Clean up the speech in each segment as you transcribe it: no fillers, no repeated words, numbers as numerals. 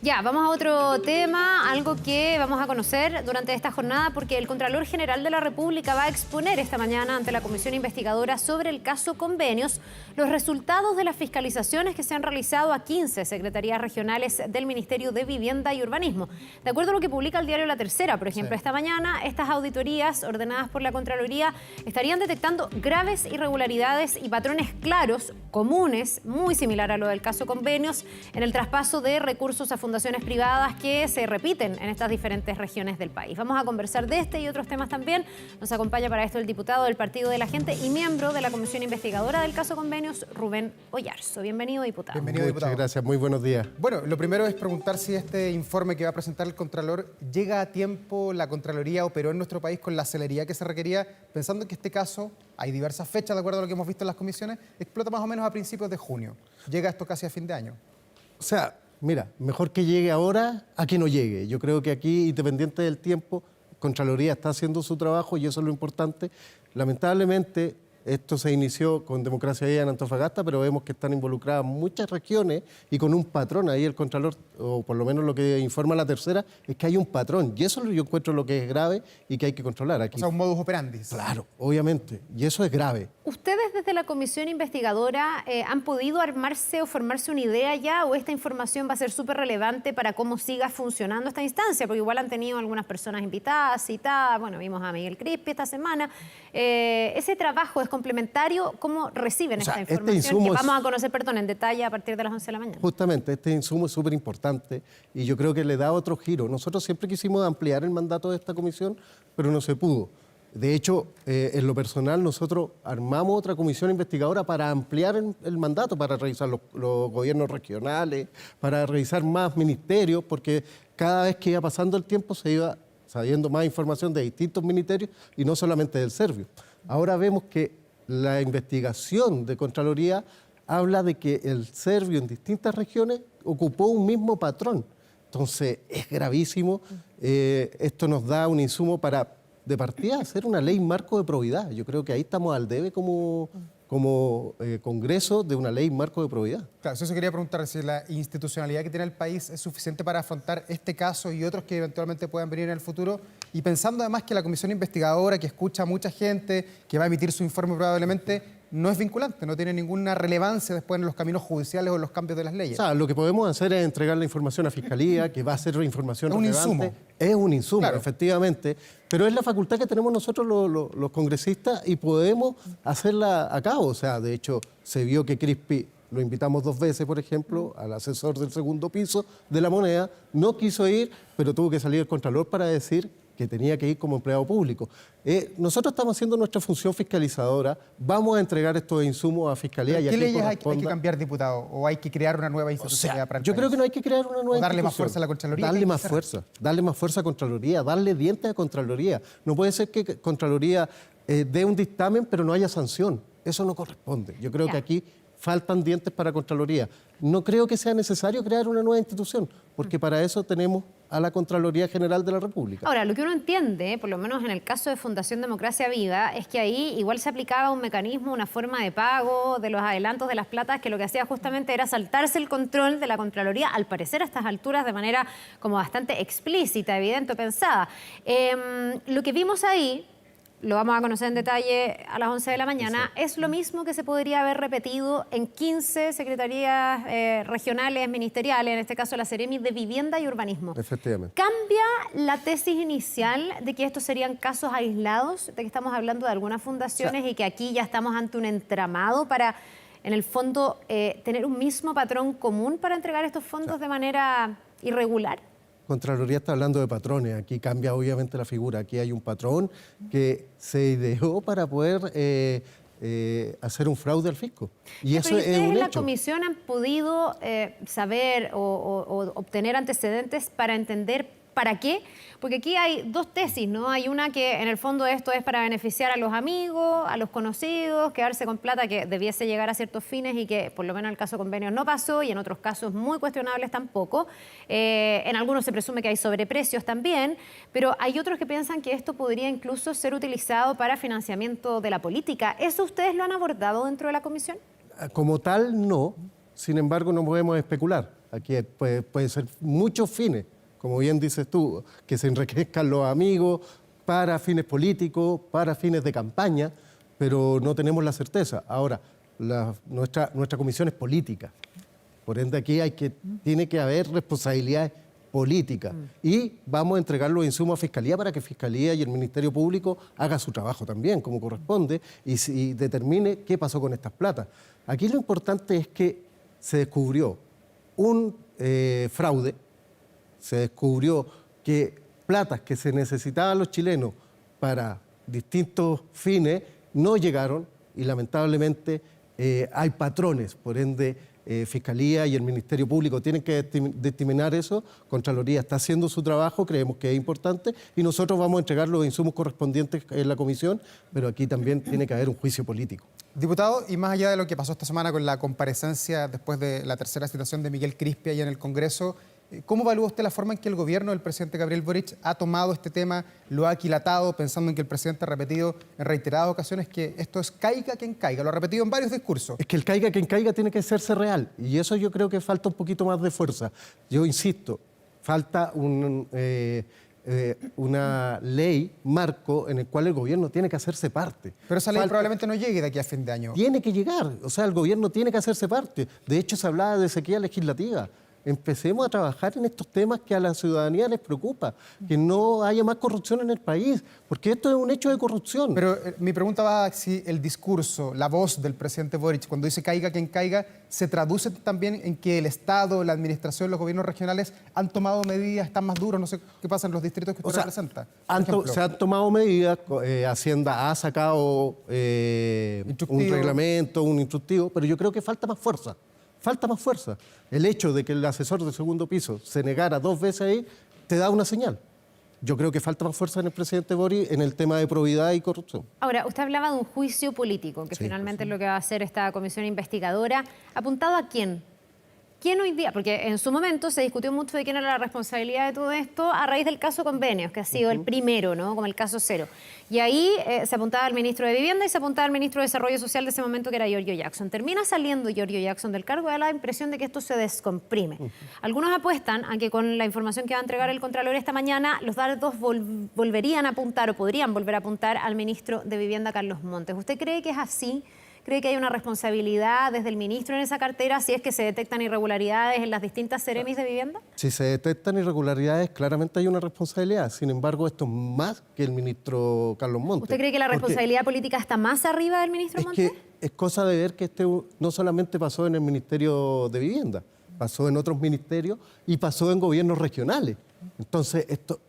Ya, vamos a otro tema, algo que vamos a conocer durante esta jornada porque el Contralor General de la República va a exponer esta mañana ante la Comisión Investigadora sobre el caso Convenios los resultados de las fiscalizaciones que se han realizado a 15 secretarías regionales del Ministerio de Vivienda y Urbanismo. De acuerdo a lo que publica el diario La Tercera, por ejemplo, esta mañana, estas auditorías ordenadas por la Contraloría estarían detectando graves irregularidades y patrones claros, comunes, muy similar a lo del caso Convenios, en el traspaso de recursos a fundaciones privadas que se repiten en estas diferentes regiones del país. Vamos a conversar de este y otros temas también. Nos acompaña para esto el diputado del Partido de la Gente y miembro de la Comisión Investigadora del caso Convenios, Rubén Oyarzo. Bienvenido, diputado. Bienvenido, diputado. Muchas gracias, muy buenos días. Bueno, lo primero es preguntar si este informe que va a presentar el Contralor llega a tiempo. La Contraloría operó en nuestro país con la celeridad que se requería, pensando que este caso, hay diversas fechas de acuerdo a lo que hemos visto en las comisiones, explota más o menos a principios de junio. Llega esto casi a fin de año. O sea, mira, mejor que llegue ahora a que no llegue. Yo creo que aquí, independiente del tiempo, Contraloría está haciendo su trabajo y eso es lo importante. Lamentablemente, esto se inició con Democracia Viva en Antofagasta, pero vemos que están involucradas muchas regiones y con un patrón. Ahí el Contralor, o por lo menos lo que informa La Tercera, es que hay un patrón. Y eso yo encuentro lo que es grave y que hay que controlar aquí. O sea, un modus operandi. Claro, obviamente. Y eso es grave. ¿Ustedes desde la Comisión Investigadora han podido armarse o formarse una idea ya o esta información va a ser súper relevante para cómo siga funcionando esta instancia? Porque igual han tenido algunas personas invitadas, citadas, bueno, vimos a Miguel Crispi esta semana. Ese trabajo es complementario. ¿Cómo reciben esta información? Que vamos a conocer, en detalle a partir de las 11 de la mañana. Justamente, este insumo es súper importante y yo creo que le da otro giro. Nosotros siempre quisimos ampliar el mandato de esta comisión, pero no se pudo. De hecho, en lo personal, nosotros armamos otra comisión investigadora para ampliar el mandato, para revisar los gobiernos regionales, para revisar más ministerios, porque cada vez que iba pasando el tiempo se iba sabiendo más información de distintos ministerios y no solamente del Servio. Ahora vemos que la investigación de Contraloría habla de que el Servio en distintas regiones ocupó un mismo patrón. Entonces, es gravísimo. Esto nos da un insumo para, de partida, hacer una ley marco de probidad. Yo creo que ahí estamos al debe como Congreso de una ley marco de probidad. Claro, eso quería preguntar, si la institucionalidad que tiene el país es suficiente para afrontar este caso y otros que eventualmente puedan venir en el futuro. Y pensando además que la comisión investigadora, que escucha a mucha gente, que va a emitir su informe probablemente, no es vinculante, no tiene ninguna relevancia después en los caminos judiciales o en los cambios de las leyes. O sea, lo que podemos hacer es entregar la información a Fiscalía, que va a ser información relevante. Es un insumo. Es un insumo, claro, efectivamente, pero es la facultad que tenemos nosotros los congresistas y podemos hacerla a cabo. O sea, de hecho, se vio que Crispi, lo invitamos 2 veces, por ejemplo, al asesor del segundo piso de la Moneda, no quiso ir, pero tuvo que salir el Contralor para decir que tenía que ir como empleado público. Nosotros estamos haciendo nuestra función fiscalizadora, vamos a entregar estos insumos a Fiscalía. ¿Qué leyes hay que cambiar, diputado? ¿O hay que crear una nueva institucionalidad para el Yo creo que no hay que crear una nueva institución. Darle más fuerza a la Contraloría. Darle más fuerza a Contraloría, darle dientes a Contraloría. No puede ser que Contraloría dé un dictamen pero no haya sanción. Eso no corresponde. Yo creo que aquí faltan dientes para Contraloría. No creo que sea necesario crear una nueva institución, porque para eso tenemos a la Contraloría General de la República. Ahora, lo que uno entiende, por lo menos en el caso de Fundación Democracia Viva, es que ahí igual se aplicaba un mecanismo, una forma de pago de los adelantos de las platas, que lo que hacía justamente era saltarse el control de la Contraloría, al parecer a estas alturas de manera como bastante explícita, evidente o pensada. Lo que vimos ahí, lo vamos a conocer en detalle a las 11 de la mañana, es lo mismo que se podría haber repetido en 15 secretarías regionales, ministeriales, en este caso la Seremi de Vivienda y Urbanismo. Efectivamente. ¿Cambia la tesis inicial de que estos serían casos aislados, de que estamos hablando de algunas fundaciones y que aquí ya estamos ante un entramado para, en el fondo, tener un mismo patrón común para entregar estos fondos de manera irregular? Contraloría está hablando de patrones, aquí cambia obviamente la figura, aquí hay un patrón que se ideó para poder hacer un fraude al fisco. Y eso es un hecho. ¿Ustedes en la comisión han podido saber o obtener antecedentes para entender para qué? Porque aquí hay 2 tesis, ¿no? Hay una que en el fondo esto es para beneficiar a los amigos, a los conocidos, quedarse con plata que debiese llegar a ciertos fines y que por lo menos en el caso Convenios no pasó y en otros casos muy cuestionables tampoco. En algunos se presume que hay sobreprecios también, pero hay otros que piensan que esto podría incluso ser utilizado para financiamiento de la política. ¿Eso ustedes lo han abordado dentro de la comisión? Como tal, no. Sin embargo, no podemos especular. Aquí puede ser muchos fines, como bien dices tú, que se enriquezcan los amigos para fines políticos, para fines de campaña, pero no tenemos la certeza. Ahora, nuestra comisión es política, por ende aquí tiene que haber responsabilidades políticas y vamos a entregar los insumos a Fiscalía para que Fiscalía y el Ministerio Público haga su trabajo también, como corresponde, y determine qué pasó con estas platas. Aquí lo importante es que se descubrió un fraude, se descubrió que platas que se necesitaban los chilenos para distintos fines no llegaron y lamentablemente hay patrones, por ende Fiscalía y el Ministerio Público tienen que determinar eso. Contraloría está haciendo su trabajo, creemos que es importante y nosotros vamos a entregar los insumos correspondientes en la comisión, pero aquí también tiene que haber un juicio político. Diputado, y más allá de lo que pasó esta semana con la comparecencia después de la tercera citación de Miguel Crispi allá en el Congreso, ¿cómo evalúa usted la forma en que el gobierno del presidente Gabriel Boric ha tomado este tema, lo ha aquilatado, pensando en que el presidente ha repetido en reiteradas ocasiones que esto es caiga quien caiga? Lo ha repetido en varios discursos. Es que el caiga quien caiga tiene que hacerse real y eso yo creo que falta un poquito más de fuerza. Yo insisto, falta una ley marco en el cual el gobierno tiene que hacerse parte. Pero esa ley probablemente no llegue de aquí a fin de año. Tiene que llegar, o sea, el gobierno tiene que hacerse parte. De hecho, se hablaba de sequía legislativa. Empecemos a trabajar en estos temas que a la ciudadanía les preocupa, que no haya más corrupción en el país, porque esto es un hecho de corrupción. Pero mi pregunta va a si el discurso, la voz del presidente Boric, cuando dice caiga quien caiga, se traduce también en que el Estado, la administración, los gobiernos regionales han tomado medidas, están más duros, no sé qué pasa en los distritos que usted representa. Se han tomado medidas, Hacienda ha sacado un reglamento, un instructivo, pero yo creo que falta más fuerza. Falta más fuerza. El hecho de que el asesor de segundo piso se negara 2 veces ahí, te da una señal. Yo creo que falta más fuerza en el presidente Boric en el tema de probidad y corrupción. Ahora, usted hablaba de un juicio político, que finalmente es lo que va a hacer esta comisión investigadora. ¿Apuntado a quién? ¿Quién hoy día? Porque en su momento se discutió mucho de quién era la responsabilidad de todo esto a raíz del caso Convenios, que ha sido el primero, ¿no? Como el caso cero. Y ahí se apuntaba al ministro de Vivienda y se apuntaba al ministro de Desarrollo Social de ese momento, que era Giorgio Jackson. Termina saliendo Giorgio Jackson del cargo y da la impresión de que esto se descomprime. Algunos apuestan a que con la información que va a entregar el Contralor esta mañana, los datos volverían a apuntar o podrían volver a apuntar al ministro de Vivienda, Carlos Montes. ¿Usted cree que es así? ¿Cree que hay una responsabilidad desde el ministro en esa cartera si es que se detectan irregularidades en las distintas seremis de vivienda? Si se detectan irregularidades, claramente hay una responsabilidad. Sin embargo, esto es más que el ministro Carlos Montes. ¿Usted cree que la responsabilidad política está más arriba del ministro Montes? Es cosa de ver que no solamente pasó en el Ministerio de Vivienda, pasó en otros ministerios y pasó en gobiernos regionales. Entonces,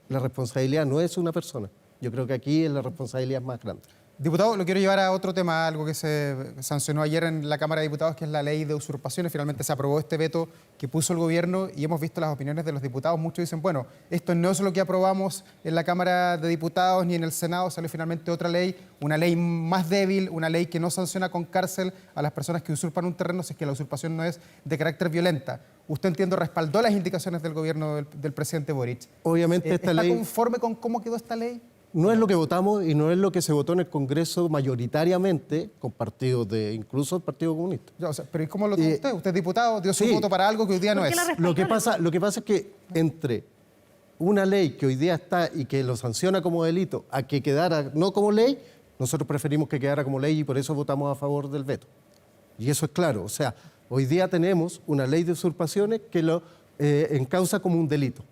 la responsabilidad no es una persona. Yo creo que aquí la responsabilidad es más grande. Diputado, lo quiero llevar a otro tema, algo que se sancionó ayer en la Cámara de Diputados, que es la ley de usurpaciones. Finalmente se aprobó este veto que puso el gobierno y hemos visto las opiniones de los diputados. Muchos dicen, bueno, esto no es lo que aprobamos en la Cámara de Diputados ni en el Senado, sale finalmente otra ley, una ley más débil, una ley que no sanciona con cárcel a las personas que usurpan un terreno si es que la usurpación no es de carácter violenta. Usted, entiendo, respaldó las indicaciones del gobierno del presidente Boric. Obviamente esta ley... ¿Está conforme con cómo quedó esta ley? No es lo que votamos y no es lo que se votó en el Congreso mayoritariamente con partidos incluso el Partido Comunista. Pero ¿y cómo lo tomó usted? Usted es diputado, dio su voto para algo que hoy día no es. Lo que pasa es que entre una ley que hoy día está y que lo sanciona como delito a que quedara no como ley, nosotros preferimos que quedara como ley y por eso votamos a favor del veto. Y eso es claro. O sea, hoy día tenemos una ley de usurpaciones que lo encausa como un delito.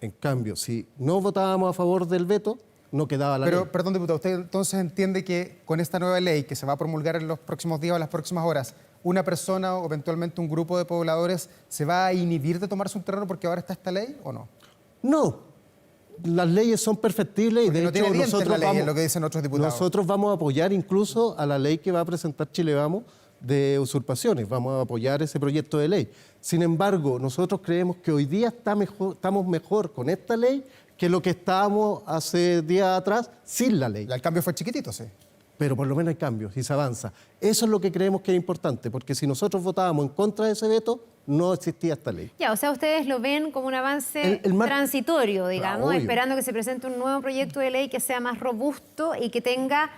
En cambio, si no votábamos a favor del veto, no quedaba la ley. Pero, perdón, diputado, ¿usted entonces entiende que con esta nueva ley que se va a promulgar en los próximos días o en las próximas horas, una persona o eventualmente un grupo de pobladores se va a inhibir de tomarse un terreno porque ahora está esta ley o no? No. Las leyes son perfectibles y de hecho nosotros vamos a apoyar incluso a la ley que va a presentar Chile Vamos de usurpaciones. Vamos a apoyar ese proyecto de ley. Sin embargo, nosotros creemos que hoy día estamos mejor con esta ley que lo que estábamos hace días atrás sin la ley. El cambio fue chiquitito, sí. Pero por lo menos hay cambios y se avanza. Eso es lo que creemos que es importante, porque si nosotros votábamos en contra de ese veto, no existía esta ley. Ya, o sea, ustedes lo ven como un avance transitorio, digamos, esperando que se presente un nuevo proyecto de ley que sea más robusto y que tenga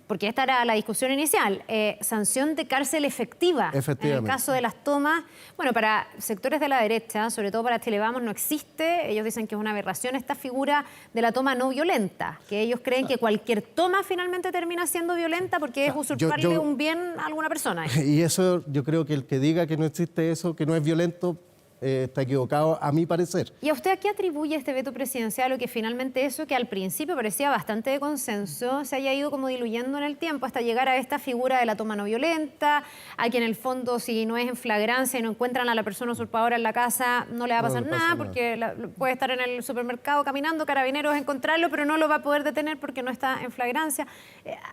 porque esta era la discusión inicial, sanción de cárcel efectiva en el Efectivamente. caso de las tomas. Bueno, para sectores de la derecha, sobre todo para Chile Vamos, no existe. Ellos dicen que es una aberración esta figura de la toma no violenta, que ellos creen que cualquier toma finalmente termina siendo violenta porque es usurparle un bien a alguna persona. Y eso yo creo que el que diga que no existe eso, que no es violento, está equivocado a mi parecer. ¿Y a usted a qué atribuye este veto presidencial o que finalmente eso que al principio parecía bastante de consenso se haya ido como diluyendo en el tiempo hasta llegar a esta figura de la toma no violenta, a que en el fondo si no es en flagrancia y no encuentran a la persona usurpadora en la casa no le va a pasar nada porque puede estar en el supermercado caminando, carabineros encontrarlo, pero no lo va a poder detener porque no está en flagrancia?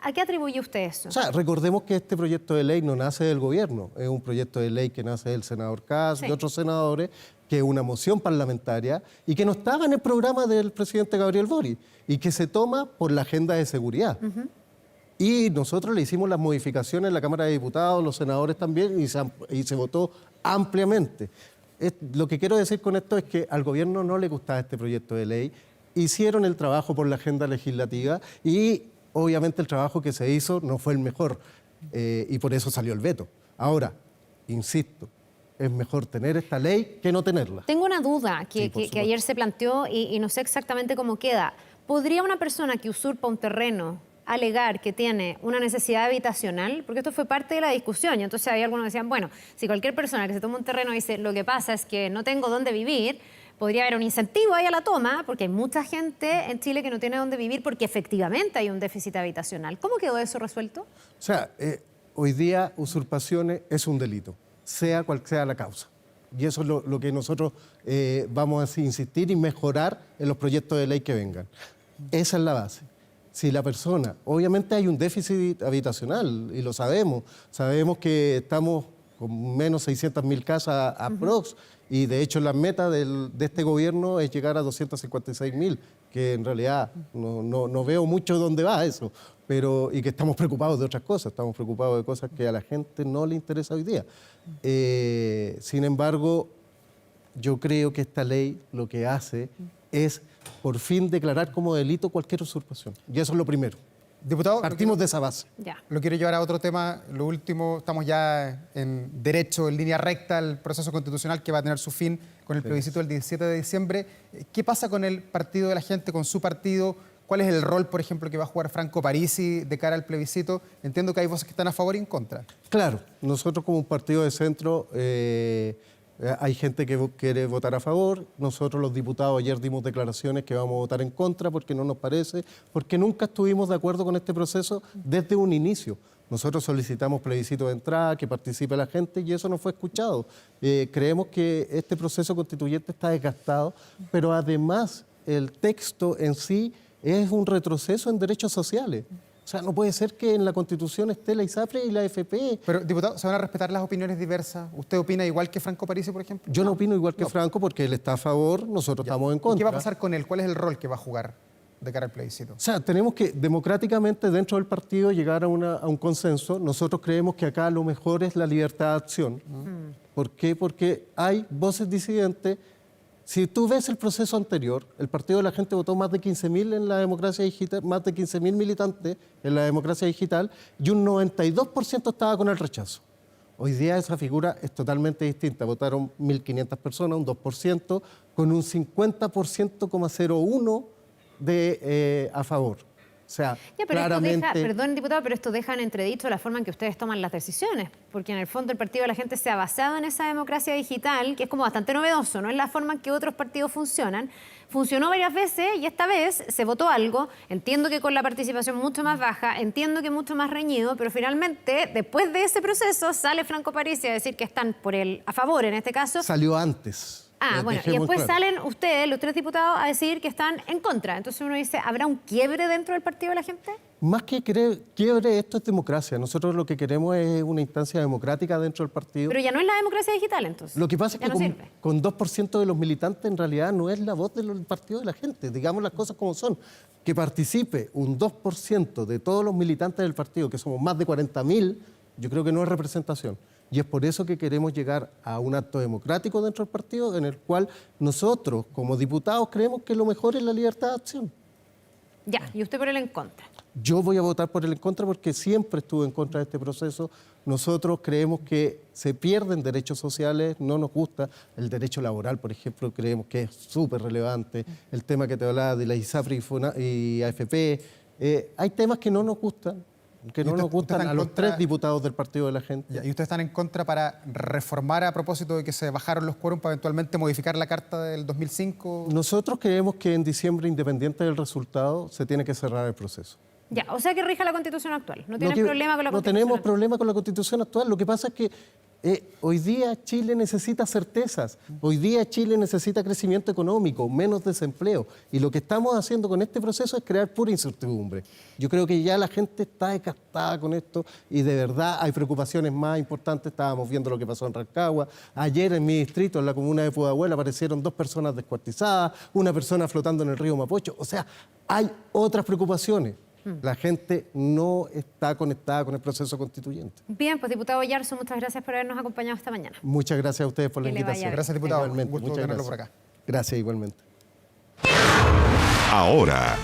¿A qué atribuye usted eso? O sea, recordemos que este proyecto de ley no nace del gobierno, es un proyecto de ley que nace del senador Kass, Sí. de otros senadores, que es una moción parlamentaria y que no estaba en el programa del presidente Gabriel Boric y que se toma por la agenda de seguridad. Y nosotros le hicimos las modificaciones en la Cámara de Diputados, los senadores también, y se votó ampliamente. Lo que quiero decir con esto es que al gobierno no le gustaba este proyecto de ley, hicieron el trabajo por la agenda legislativa y obviamente el trabajo que se hizo no fue el mejor y por eso salió el veto. Ahora, insisto, es mejor tener esta ley que no tenerla. Tengo una duda Sí, por que supuesto. ayer se planteó y no sé exactamente cómo queda. ¿Podría una persona que usurpa un terreno alegar que tiene una necesidad habitacional? Porque esto fue parte de la discusión y entonces había algunos que decían, bueno, si cualquier persona que se toma un terreno dice lo que pasa es que no tengo dónde vivir, podría haber un incentivo ahí a la toma porque hay mucha gente en Chile que no tiene dónde vivir porque efectivamente hay un déficit habitacional. ¿Cómo quedó eso resuelto? O sea, hoy día usurpaciones es un delito, sea cual sea la causa. Y eso es lo que nosotros vamos a insistir y mejorar en los proyectos de ley que vengan. Esa es la base. Si la persona, obviamente hay un déficit habitacional y lo sabemos. Sabemos que estamos con menos 600.000 casas aprox y de hecho la meta de este gobierno es llegar a 256.000, que en realidad no veo mucho dónde va eso, y que estamos preocupados de otras cosas, estamos preocupados de cosas que a la gente no le interesa hoy día. Sin embargo, yo creo que esta ley lo que hace es por fin declarar como delito cualquier usurpación. Y eso es lo primero. Diputado, Partimos de esa base. Ya. lo quiero llevar a otro tema. Lo último, estamos ya en derecho, en línea recta, al proceso constitucional que va a tener su fin con el plebiscito del 17 de diciembre. ¿Qué pasa con el Partido de la Gente, con su partido? ¿Cuál es el rol, por ejemplo, que va a jugar Franco Parisi de cara al plebiscito? Entiendo que hay voces que están a favor y en contra. Claro, nosotros como un partido de centro, hay gente que quiere votar a favor. Nosotros los diputados ayer dimos declaraciones que vamos a votar en contra porque no nos parece, porque nunca estuvimos de acuerdo con este proceso desde un inicio. Nosotros solicitamos plebiscito de entrada, que participe la gente y eso no fue escuchado. Creemos que este proceso constituyente está desgastado, pero además el texto en sí es un retroceso en derechos sociales. O sea, no puede ser que en la Constitución esté la ISAPRE y la AFP. Pero, diputado, ¿se van a respetar las opiniones diversas? ¿Usted opina igual que Franco Parisi, por ejemplo? Yo no opino igual que Franco porque él está a favor, nosotros estamos en ¿Y contra. qué va a pasar con él? ¿Cuál es el rol que va a jugar de cara al plebiscito? O sea, tenemos que democráticamente dentro del partido llegar a un consenso. Nosotros creemos que acá lo mejor es la libertad de acción. ¿Por qué? Porque hay voces disidentes. Si tú ves el proceso anterior, el Partido de la Gente votó más de 15.000 en la democracia digital, más de 15.000 militantes en la democracia digital y un 92% estaba con el rechazo. Hoy día esa figura es totalmente distinta. Votaron 1.500 personas, un 2%, con un 50,01% a favor. O sea, Ya, pero claramente... esto deja, perdón, diputado, pero esto deja en entredicho la forma en que ustedes toman las decisiones, porque en el fondo el Partido de la Gente se ha basado en esa democracia digital, que es como bastante novedoso, no es la forma en que otros partidos funcionan. Funcionó varias veces y esta vez se votó algo, entiendo que con la participación mucho más baja, entiendo que mucho más reñido, pero finalmente, después de ese proceso, sale Franco Parisi a decir que están a favor en este caso. Salió antes. Bueno, y Dejemos después claro. salen ustedes, los tres diputados, a decir que están en contra. Entonces uno dice, ¿habrá un quiebre dentro del Partido de la Gente? Más que quiebre, esto es democracia. Nosotros lo que queremos es una instancia democrática dentro del partido. Pero ya no es la democracia digital, entonces. Lo que pasa es Ya que no sirve. con 2% de los militantes en realidad no es la voz del Partido de la Gente. Digamos las cosas como son. Que participe un 2% de todos los militantes del partido, que somos más de 40.000, yo creo que no es representación. Y es por eso que queremos llegar a un acto democrático dentro del partido en el cual nosotros, como diputados, creemos que lo mejor es la libertad de acción. Ya, y usted por el en contra. Yo voy a votar por el en contra porque siempre estuve en contra de este proceso. Nosotros creemos que se pierden derechos sociales, no nos gusta. El derecho laboral, por ejemplo, creemos que es súper relevante. El tema que te hablaba de la ISAPRE y AFP. Hay temas que no nos gustan, a los 3 diputados del Partido de la Gente. ¿Y ustedes están en contra para reformar a propósito de que se bajaron los quórum para eventualmente modificar la Carta del 2005? Nosotros creemos que en diciembre, independiente del resultado, se tiene que cerrar el proceso. Ya, o sea que rija la Constitución actual. No tienen problema con la Constitución No tenemos actual. problema con la Constitución actual. Lo que pasa es que hoy día Chile necesita certezas. Hoy día Chile necesita crecimiento económico, menos desempleo. Y lo que estamos haciendo con este proceso es crear pura incertidumbre. Yo creo que ya la gente está desgastada con esto y de verdad hay preocupaciones más importantes. Estábamos viendo lo que pasó en Rancagua. Ayer en mi distrito, en la comuna de Pudahuel, aparecieron 2 personas descuartizadas, una persona flotando en el río Mapocho. O sea, hay otras preocupaciones. La gente no está conectada con el proceso constituyente. Bien, pues diputado Yarzo, muchas gracias por habernos acompañado esta mañana. Muchas gracias a ustedes por la Que le vaya invitación. bien. Gracias, diputado. Igualmente, Un gusto muchas tenerlo gracias. por acá. Gracias, igualmente. Ahora,